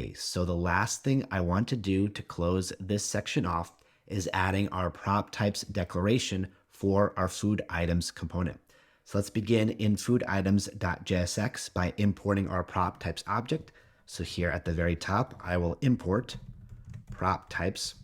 case. So the last thing I want to do to close this section off is adding our PropTypes declaration for our FoodItems component. So let's begin in FoodItems.jsx by importing our PropTypes object. So here at the very top, I will import PropTypes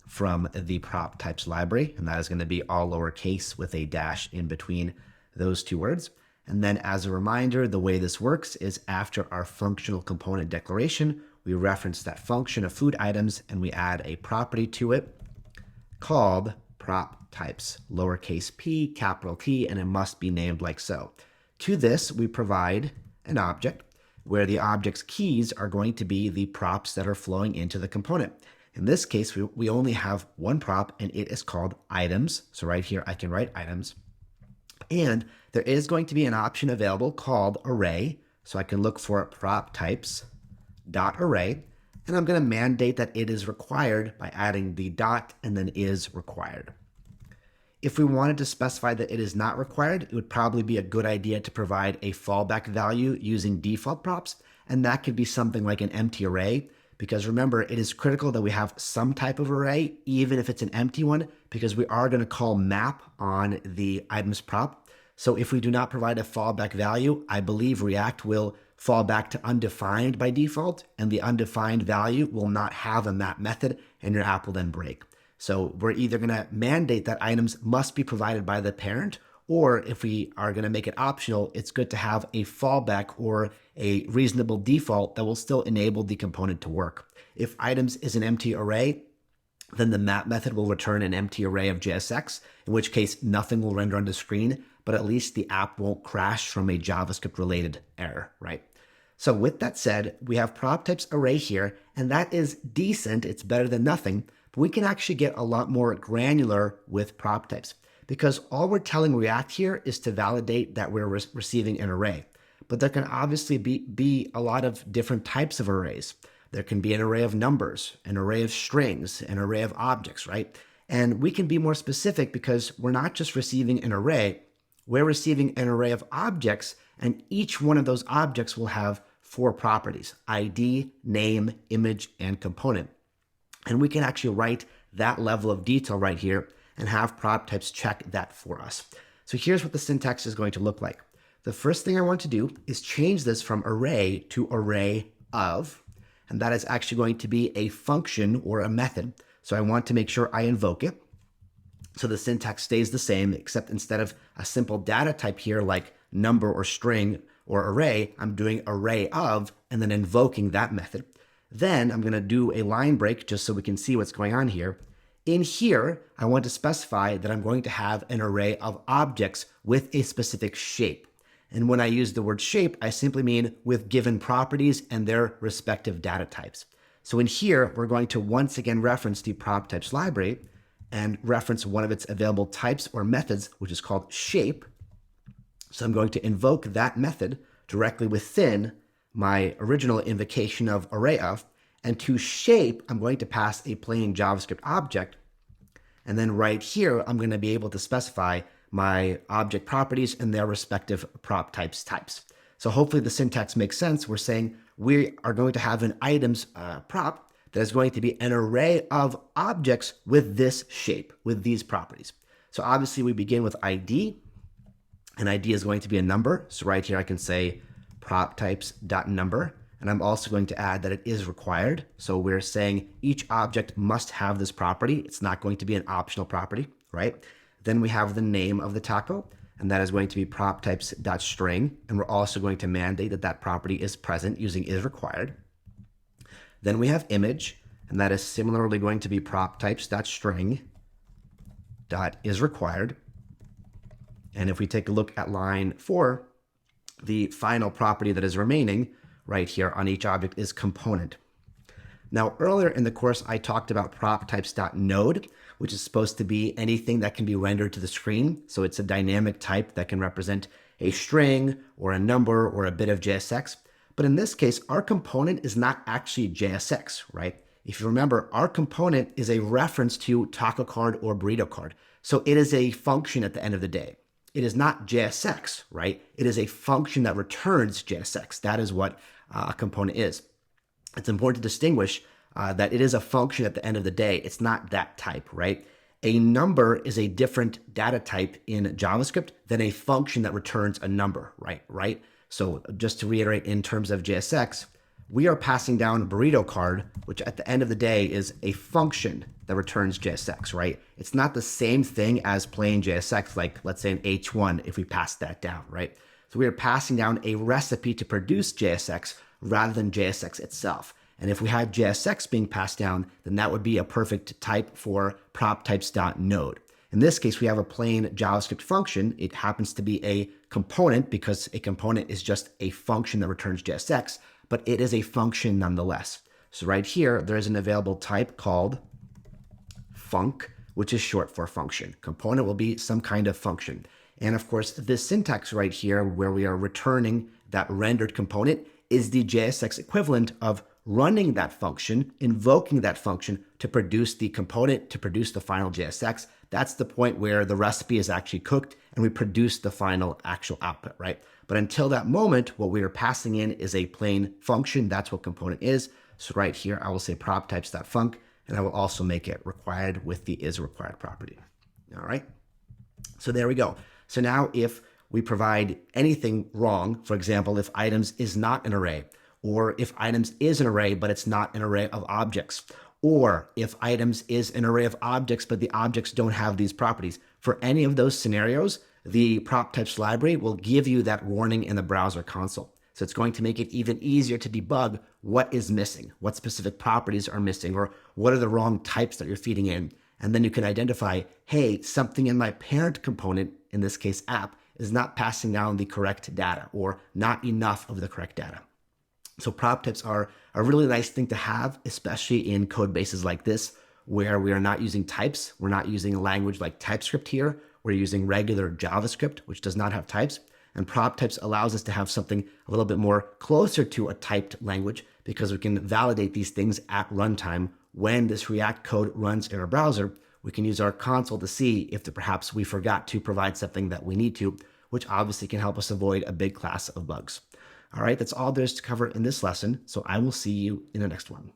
from the PropTypes library, and that is going to be all lowercase with a dash in between those two words. And then as a reminder, the way this works is after our functional component declaration, we reference that function of FoodItems and we add a property to it called PropTypes, lowercase p, capital T, and it must be named like so. To this, we provide an object where the object's keys are going to be the props that are flowing into the component. In this case, we only have one prop and it is called items. So right here, I can write items. And there is going to be an option available called array. So I can look for PropTypes.array, and I'm going to mandate that it is required by adding the dot and then is required. If we wanted to specify that it is not required, it would probably be a good idea to provide a fallback value using default props, and that could be something like an empty array. Because remember, it is critical that we have some type of array, even if it's an empty one, because we are going to call map on the items prop. So if we do not provide a fallback value, I believe React will fall back to undefined by default, and the undefined value will not have a map method, and your app will then break. So we're either going to mandate that items must be provided by the parent, or if we are going to make it optional, it's good to have a fallback or a reasonable default that will still enable the component to work. If items is an empty array, then the map method will return an empty array of JSX, in which case nothing will render on the screen, but at least the app won't crash from a JavaScript related error, right? So with that said, we have PropTypes array here, and that is decent. It's better than nothing, but we can actually get a lot more granular with PropTypes, because all we're telling React here is to validate that we're receiving an array. But there can obviously be a lot of different types of arrays. There can be an array of numbers, an array of strings, an array of objects, right? And we can be more specific because we're not just receiving an array, we're receiving an array of objects, and each one of those objects will have 4 properties: ID, name, image, and component. And we can actually write that level of detail right here and have PropTypes check that for us. So here's what the syntax is going to look like. The first thing I want to do is change this from array to array of, and that is actually going to be a function or a method. So I want to make sure I invoke it. So the syntax stays the same, except instead of a simple data type here like number or string or array, I'm doing array of and then invoking that method. Then I'm going to do a line break just so we can see what's going on here. In here, I want to specify that I'm going to have an array of objects with a specific shape. And when I use the word shape, I simply mean with given properties and their respective data types. So in here, we're going to once again reference the PropTypes library and reference one of its available types or methods, which is called shape. So I'm going to invoke that method directly within my original invocation of array of. And to shape, I'm going to pass a plain JavaScript object. And then right here, I'm going to be able to specify my object properties and their respective PropTypes types. So hopefully the syntax makes sense. We're saying we are going to have an items prop that is going to be an array of objects with this shape, with these properties. So obviously we begin with ID, and ID is going to be a number. So right here I can say PropTypes.number. And I'm also going to add that it is required. So we're saying each object must have this property. It's not going to be an optional property, right? Then we have the name of the taco, and that is going to be PropTypes.string. And we're also going to mandate that that property is present using is required. Then we have image, and that is similarly going to be PropTypes.string.isRequired. And if we take a look at line 4, the final property that is remaining right here on each object is component. Now, earlier in the course, I talked about PropTypes.node, which is supposed to be anything that can be rendered to the screen. So it's a dynamic type that can represent a string or a number or a bit of JSX. But in this case, our component is not actually JSX, right? If you remember, our component is a reference to taco card or burrito card. So it is a function at the end of the day. It is not JSX, right? It is a function that returns JSX. That is what a component is. it's important to distinguish that it is a function at the end of the day. It's not that type, right? A number is a different data type in JavaScript than a function that returns a number, right? So just to reiterate, in terms of JSX, we are passing down a burrito card, which at the end of the day is a function that returns JSX, right? It's not the same thing as plain JSX, like let's say an H1 if we pass that down, right? So we are passing down a recipe to produce JSX rather than JSX itself. And if we had JSX being passed down, then that would be a perfect type for PropTypes.node. In this case, we have a plain JavaScript function. It happens to be a component because a component is just a function that returns JSX, but it is a function nonetheless. So right here, there is an available type called func, which is short for function. Component will be some kind of function. And of course, this syntax right here, where we are returning that rendered component, is the JSX equivalent of running that function, invoking that function to produce the component, to produce the final JSX. That's the point where the recipe is actually cooked and we produce the final actual output, right? But until that moment, what we are passing in is a plain function. That's what component is. So right here, I will say PropTypes.func, and I will also make it required with the isRequired property. All right. So there we go. So now if we provide anything wrong, for example, if items is not an array, or if items is an array, but it's not an array of objects, or if items is an array of objects, but the objects don't have these properties. For any of those scenarios, the PropTypes library will give you that warning in the browser console. So it's going to make it even easier to debug what is missing, what specific properties are missing, or what are the wrong types that you're feeding in. And then you can identify, hey, something in my parent component, in this case app, is not passing down the correct data or not enough of the correct data. So PropTypes are a really nice thing to have, especially in code bases like this, where we are not using types. We're not using a language like TypeScript here. We're using regular JavaScript, which does not have types. And PropTypes allows us to have something a little bit more closer to a typed language because we can validate these things at runtime. When this React code runs in our browser, we can use our console to see if perhaps we forgot to provide something that we need to, which obviously can help us avoid a big class of bugs. All right, that's all there is to cover in this lesson, so I will see you in the next one.